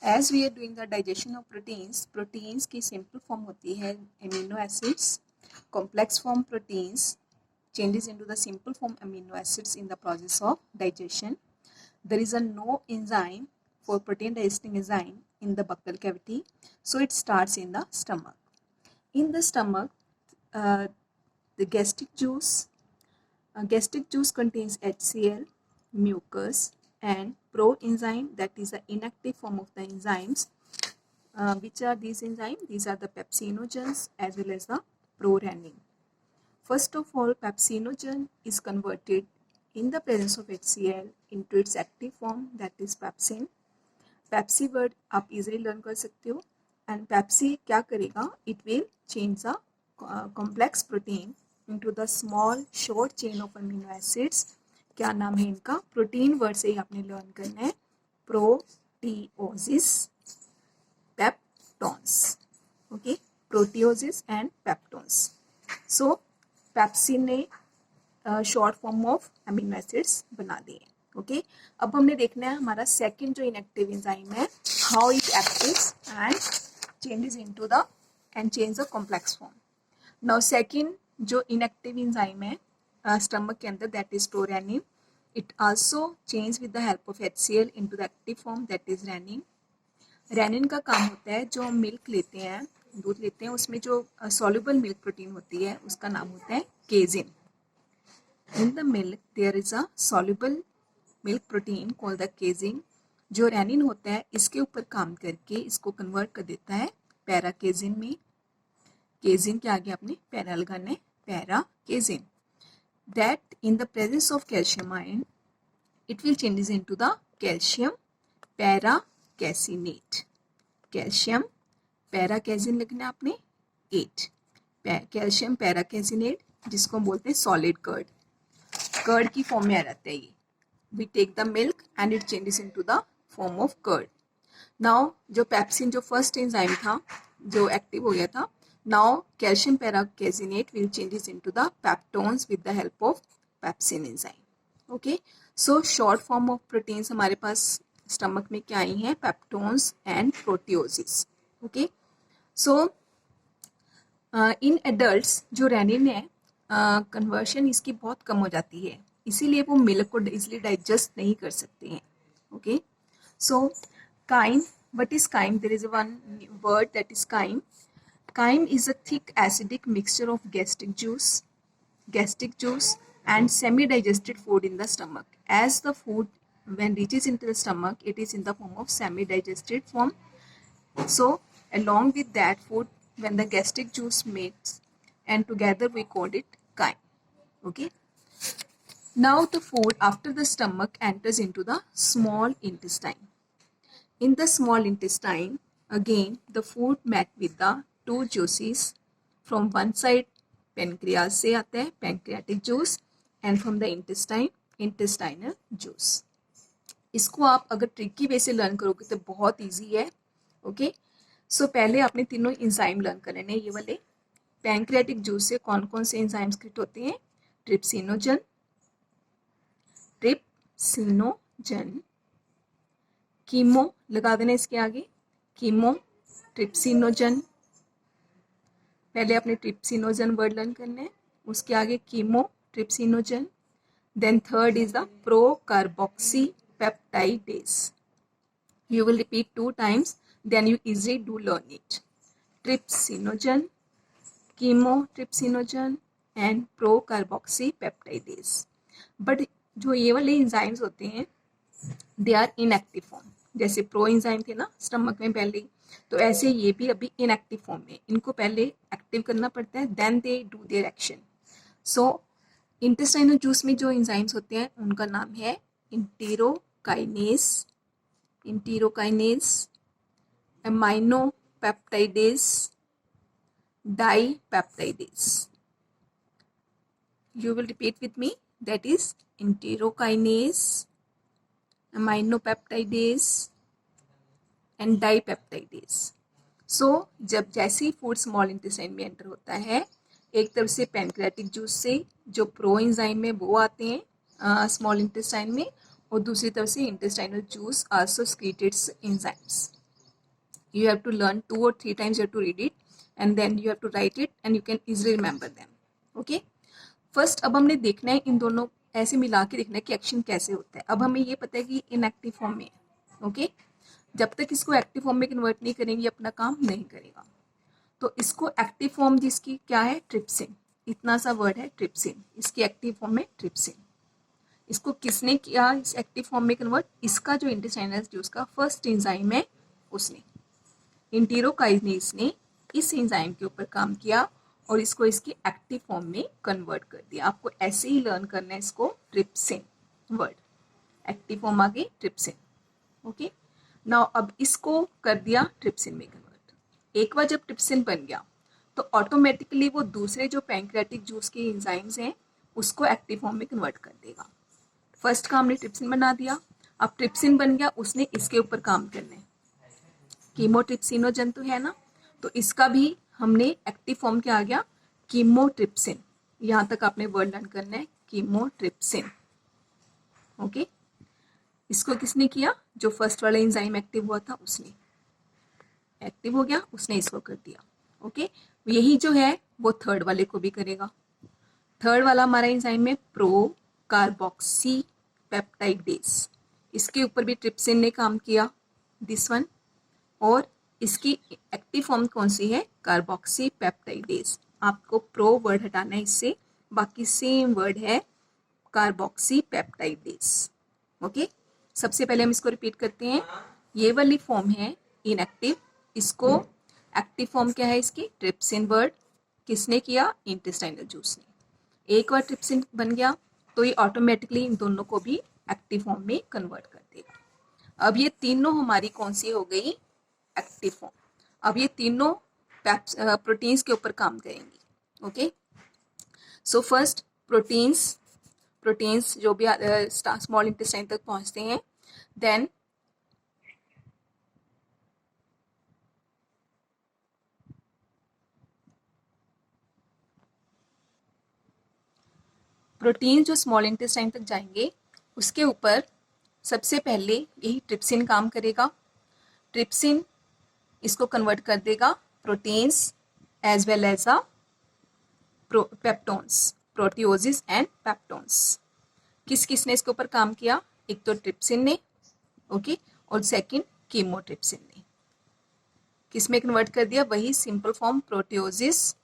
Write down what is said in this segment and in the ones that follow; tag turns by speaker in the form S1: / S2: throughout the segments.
S1: As we are doing the digestion of proteins, proteins की simple form होती है amino acids, complex form proteins changes into the simple form amino acids in the process of digestion. There is a no enzyme for protein digesting enzyme in the buccal cavity, so it starts in the stomach. In the stomach, the gastric juice contains HCl, mucus, and proenzyme, that is the inactive form of the enzymes. Which are these enzymes? These are the pepsinogens as well as the prorenin. First of all, pepsinogen is converted in the presence of HCl into its active form, that is pepsin. Pepsi word आप easily learn कर सकते हो. And Pepsi क्या करेगा? It will change the complex protein into the small short chain of amino acids. क्या नाम है इनका? प्रोटीन वर्ड से ही आपने लर्न करना है. Proteoses, peptones. Okay, proteoses and peptones. So pepsin ने short form of amino acids बना दिए. ओके, अब हमने देखना है हमारा सेकंड जो इनएक्टिव एंजाइम है, how it actives and changes into the and change the complex form. Now second जो इनएक्टिव एंजाइम है स्टमक के अंदर, that is prorenin. It also change with the help of HCl into the active form, that is rennin. Rennin का काम होता है, जो हम मिल्क लेते हैं, दूध लेते हैं, उसमें जो सॉल्युबल मिल्क प्रोटीन होती है उसका नाम होता है casein. In the milk there is a soluble milk protein called the casein. जो रेनिन होता है इसके ऊपर काम करके इसको कन्वर्ट कर देता है पैरा केजिन में. केजिन के आगे आपने पैरा लगाना है, para casein. That in the presence of calcium ion it will changes into the calcium para caseinate. Calcium paracasein लिखना है आपने 8. कैल्शियम पैराकेजिनेट, जिसको हम बोलते हैं सॉलिड कर्ड. कर्ड की फॉर्म में आ जाता है ये. We take the milk and it changes into the form of curd. Now जो पेप्सिन जो फर्स्ट एंजाइम था जो एक्टिव हो गया था, now calcium paracaseinate will changes into the peptones with the help of pepsin enzyme. Okay, so short form of proteins हमारे पास stomach में क्या आई हैं? Peptones and proteoses. Okay, so in adults जो रेनिन है कन्वर्शन इसकी बहुत कम हो जाती है, इसीलिए वो मिल्क को इजिली डाइजेस्ट नहीं कर सकते हैं. Okay, so chyme, what is chyme? There is one word that is chyme. Chyme is a thick acidic mixture of gastric juice and semi digested food in the stomach. As the food when reaches into the stomach, it is in the form of semi digested form. So along with that food, when the gastric juice makes, and together we called it chyme. Okay, now the food after the stomach enters into the small intestine. In the small intestine, again the food met with the two juices. From one side pancreas से आता है pancreatic juice, and from the intestine intestinal juice. इसको आप अगर tricky वे से learn करोगे तो बहुत इजी है. ओके, सो पहले आपने तीनों इंजाइम लर्न कर लेने. ये वाले पैंक्रियाटिक जूस से कौन कौन से इंजाइम्स क्रिएट होते हैं? ट्रिप्सिनोजन, कीमो लगा देना इसके आगे, कीमो ट्रिप्सिनोजन. पहले आपने ट्रिप्सिनोजन वर्ड लर्न करना है, उसके आगे chymotrypsinogen. Then third is the procarboxy peptidase. You will repeat 2 times, then you easily do learn it. Trypsinogen, chemotrypsinogen and procarboxypeptidase. But जो ये वाले इंजाइम्स होते हैं दे आर इनएक्टिव फॉर्म. जैसे प्रो इंजाइम थे ना स्टमक में पहले, तो ऐसे ये भी अभी इनएक्टिव फॉर्म में. इनको पहले एक्टिव करना पड़ता है, then they do their action. So intestinal juice में जो इंजाइम्स होते हैं उनका नाम है enterokinase, aminopeptidase, dipeptidase. You will repeat with me, that is enterokinase, aminopeptidase and dipeptidase. So जब जैसे ही फूड स्मॉल इंटेस्टाइन में एंटर होता है, एक तरफ से पैंक्रियाटिक जूस से जो प्रो एंजाइम में वो आते हैं स्मॉल इंटेस्टाइन में, और दूसरी तरफ से intestinal juice also secreted enzymes. You have to learn 2 or 3 times, you have to read it and then you have to write it and you can easily remember them. Okay, first अब हमने देखना है इन दोनों ऐसे मिला के देखना है कि एक्शन कैसे होता है. अब हमें ये पता है कि इनएक्टिव फॉर्म में है. ओके, जब तक इसको एक्टिव फॉर्म में कन्वर्ट नहीं करेंगे अपना काम नहीं करेगा. तो इसको एक्टिव फॉर्म जिसकी क्या है, ट्रिप्सिन. इतना सा वर्ड है ट्रिप्सिन, इसकी एक्टिव फॉर्म में ट्रिप्सिन. इसको किसने किया इस एक्टिव फॉर्म में कन्वर्ट, इसका जो इंटेस्टाइनल जूस का फर्स्ट एंजाइम है उसने, एंटेरोकाइनेज ने इस एंजाइम के ऊपर काम किया और इसको इसकी एक्टिव फॉर्म में कन्वर्ट कर दिया. आपको ऐसे ही लर्न करना है इसको, ट्रिप्सिन वर्ड, एक्टिव फॉर्म आ गई ट्रिप्सिन. ओके, नाउ अब इसको कर दिया ट्रिप्सिन में कन्वर्ट. एक बार जब ट्रिप्सिन बन गया तो ऑटोमेटिकली वो दूसरे जो पैंक्रियाटिक जूस के एंजाइम्स हैं उसको एक्टिव फॉर्म में कन्वर्ट कर देगा. फर्स्ट का हमने ट्रिप्सिन बना दिया, अब ट्रिप्सिन बन गया, उसने इसके ऊपर काम करना है. कीमोट्रिप्सिनोजन तो है ना, तो इसका भी हमने एक्टिव फॉर्म क्या आ गया, कीमोट्रिप्सिन. यहाँ तक आपने वर्ड लर्न करना है, कीमोट्रिप्सिन. ओके, इसको किसने किया, जो फर्स्ट वाला एंजाइम एक्टिव हुआ था उसने, एक्टिव हो गया, उसने इसको कर दिया. ओके, यही जो है वो थर्ड वाले को भी करेगा. थर्ड वाला हमारा एंजाइम है प्रो कार्बोक्सी पेप्टाइडेज. इसके ऊपर भी ट्रिप्सिन ने काम किया, दिस वन. और इसकी एक्टिव फॉर्म कौन सी है, कार्बोक्सी पेप्टाइडेज. आपको प्रो वर्ड हटाना है इससे, बाकी सेम वर्ड है कार्बोक्सी पेप्टाइडेज. ओके, सबसे पहले हम इसको रिपीट करते हैं. ये वाली फॉर्म है इनएक्टिव, इसको एक्टिव फॉर्म क्या है इसकी, ट्रिप्सिन वर्ड. किसने किया, इंटेस्टाइनल जूस ने. एक बार ट्रिप्सिन बन गया तो ये ऑटोमेटिकली इन दोनों को भी एक्टिव फॉर्म में कन्वर्ट कर देगा. अब ये तीनों हमारी कौन सी हो गई, एक्टिव फॉर्म. अब ये तीनों प्रोटीन्स के ऊपर काम करेंगी. ओके, सो फर्स्ट प्रोटीन्स जो भी स्मॉल इंटेस्टाइन तक पहुंचते हैं, देन प्रोटीन जो स्मॉल इंटेस्टाइन तक जाएंगे उसके ऊपर सबसे पहले यही ट्रिप्सिन काम करेगा. ट्रिप्सिन इसको कन्वर्ट कर देगा proteins as well as a peptones, proteoses and peptones. किसने इसके ऊपर काम किया, एक तो ट्रिप्सिन ने, ओके, और सेकंड कीमोट्रिप्सिन ने. किसमें कन्वर्ट कर दिया, वही simple form proteoses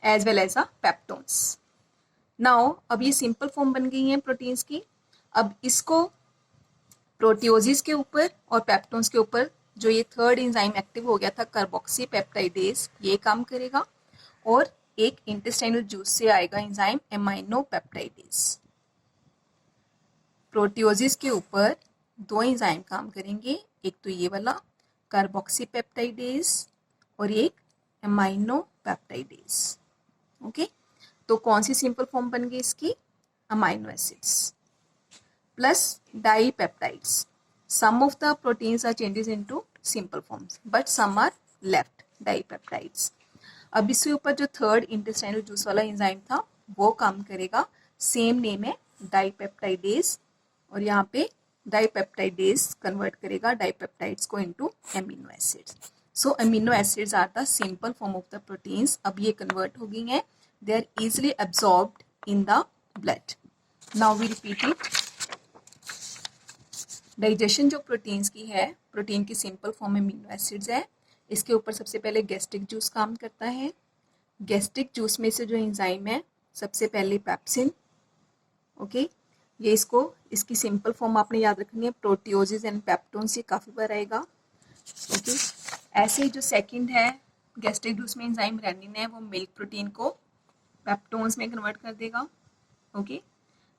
S1: as well as a peptones. Now अब ये सिंपल फॉर्म बन गई है प्रोटीन्स की. अब इसको प्रोटियोजिस के ऊपर और पेप्टोन्स के ऊपर जो ये थर्ड एंजाइम एक्टिव हो गया था कार्बोक्सी पेप्टाइडेज, ये काम करेगा. और एक इंटेस्टाइनल जूस से आएगा एंजाइम एमाइनो पेप्टाइडेज. प्रोटियोजिस के ऊपर दो एंजाइम काम करेंगे, एक तो ये वाला कार्बोक्सी पेप्टाइडेज और एक एमाइनो पेप्टाइडेज. ओके, तो कौन सी सिंपल फॉर्म बन गई इसकी, amino acids plus dipeptides. Some of the proteins are changes into simple forms but some are left dipeptides. अब इसके ऊपर जो थर्ड इंटेस्टाइनल जूस वाला एंजाइम था वो काम करेगा, सेम नेम है डाइपेप्टाइडेज, और यहाँ पे डाइपेप्टाइडेज कन्वर्ट करेगा डाइपेप्टाइड्स को into amino acids. So amino acids are the simple form of the proteins. अब ये कन्वर्ट हो गई हैं, they are easily absorbed in the blood. Now we repeat it. Digestion जो प्रोटीन्स की है, प्रोटीन की सिंपल फॉर्म अमीनो एसिड्स है. इसके ऊपर सबसे पहले गैस्ट्रिक जूस काम करता है. गैस्ट्रिक जूस में से जो एंजाइम है सबसे पहले पेप्सिन. ओके, ये इसकी सिंपल फॉर्म आपने याद रखनी है, प्रोटियोजिस एंड पेप्टोन्स, ये काफ़ी बार आएगा. ओके, ऐसे ही जो सेकंड है गैस्ट्रिक जूस में एंजाइम रेनिन है, वो मिल्क प्रोटीन को पेप्टोन्स में कन्वर्ट कर देगा. ओके,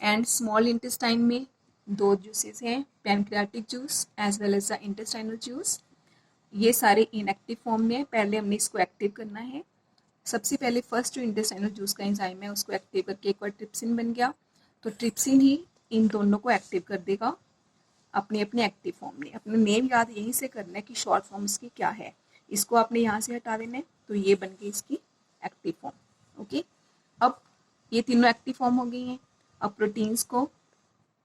S1: एंड स्मॉल इंटेस्टाइन में दो जूसेस हैं, pancreatic juice as well as the intestinal juice. ये सारे इनएक्टिव फॉर्म में है, पहले हमने इसको एक्टिव करना है. सबसे पहले फर्स्ट जो इंटेस्टाइनल जूस का एंजाइम है उसको एक्टिव करके एक बार ट्रिप्सिन बन गया, तो ट्रिप्सिन ही इन दोनों को एक्टिव कर देगा अपने अपने एक्टिव फॉर्म में. अपने नेम याद यहीं से करना है कि शॉर्ट फॉर्म इसकी क्या है. इसको आपने यहाँ से हटा देना है, तो ये बन गई इसकी एक्टिव फॉर्म. ओके, अब ये तीनों एक्टिव फॉर्म हो गई हैं. अब प्रोटीन्स को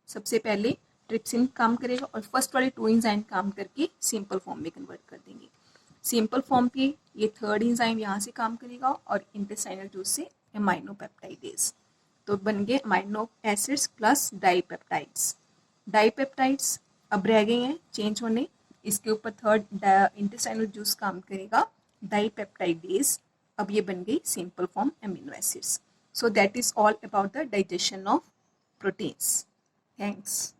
S1: सबसे पहले ट्रिप्सिन काम करेगा और फर्स्ट वाले 2 एंजाइम काम करके सिंपल फॉर्म में कन्वर्ट कर देंगे। सिंपल फॉर्म पे ये थर्ड एंजाइम यहाँ से काम करेगा और इंटेस्टाइनल जूस से एमाइनोपेप्टाइडेज, तो बन गए अमाइनो एसिड्स प्लस डाईपेप्टाइड्स। डाईपेप्टाइड्स अब रह गए हैं चेंज होने, इसके ऊपर थर्ड इंटेस्टाइनल जूस काम करेगा डाईपेप्टाइडेज, अब ये बन गई simple form amino acids. So that is all about the digestion of proteins. Thanks.